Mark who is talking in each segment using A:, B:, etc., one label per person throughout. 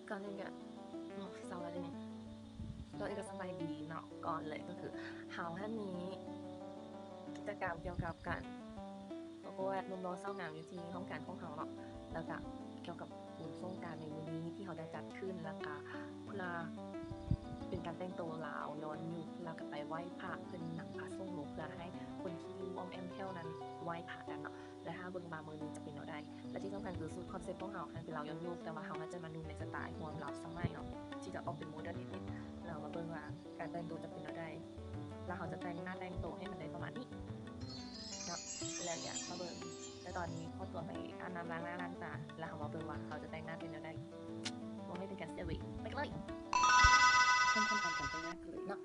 A: ก่อนอื่นก็สวัสดีก็อีกสบายดีเนาะก่อนเลยก็คือเฮาท่านนี้กิจกรรมเกี่ยวกับการประกวดหนุ่มโลเศร้างามอยู่ที่ห้องการของเฮาเนาะแล้วก็เกี่ยวกับบุญสงกรานต์ในมื้อนี้ที่เขาได้จัดขึ้นแล้วก็เพื่อเป็นการแต่งตัวลาวย้อนยุคแล้วก็ไปไหว้พระเพิ่นนั่งพระทรงลงเพื่อให้คนที่อยู่อ้อมแอมแถวนั้นไหว้พระกันเนาะและถ้าเบิ่งมามื้อนี้จะเป็นแนวใดและที่สำคัญคือสุดคอนเซ็ปต์ของเฮาคือลาวย้อนยุคแต่ว่าเฮาน่าจะมาดูในสไตล์ความลาวสมัยเนาะที่จะออกเป็นโมเดิร์นนิดๆเรามาเบิ่งว่าการแต่งตัวจะเป็นแนวใดแล้วเขาจะแต่งหน้าแต่งตัวให้มันได้ประมาณนี้เนาะแล้วอย่ามาเบิ่งแต่ตอนนี้ขอตัวไปอาบน้ำล้างหน้าล้างตาแล้วเขามาเบิ่งว่าเขาจะแต่งหน้าเป็นแนวใดบ่ให้เป็นการเสียเวลาไปเลยเริ่มขั้นตอนการแต่งหน้ากันเลยเนาะ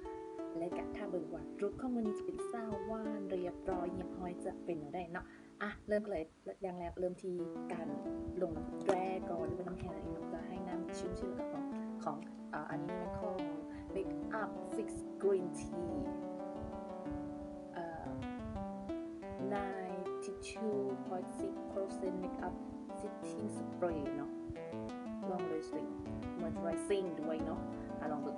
A: และกะถ้าเบิ่งว่าลุคของมื้อนี้จะเป็นสาวว่านเรียบร้อยเงียบห้อยจะเป็นแนวใดเนาะเริ่มกันเลยอย่างแรกเริ่มที่การลงแร่ก่อนหรือว่าน้ำแข็งเนาะจะให้น้ำชื้นๆกับของอันนี้มันของ Make Up Fix Green Tea 92.6% Make Up Setting Spray เนาะลองเลยสิ Moisturizing ด้วยเนาะลองดู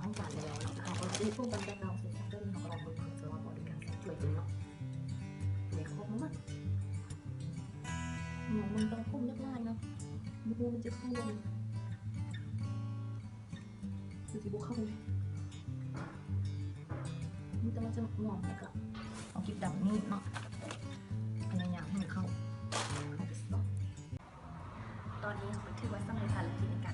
A: ห้องการแล้วเขาก็ซื้อพวกบันไดเราซื้อซักเดิลเขาก็ลองเบิ่งเจอว่าบริการสวยจริงเนาะสวยครบมากหมวกมันต้องพุ่งยากง่ายเนาะมือมันจะเข้าลงคือที่บุกเข้าเลยมันจะหมวกแล้วก็เอากิ๊บดำนี่เนาะพยายามให้มันเข้าไปสอบตอนนี้ถือว่าสำเร็จภารกิจในการ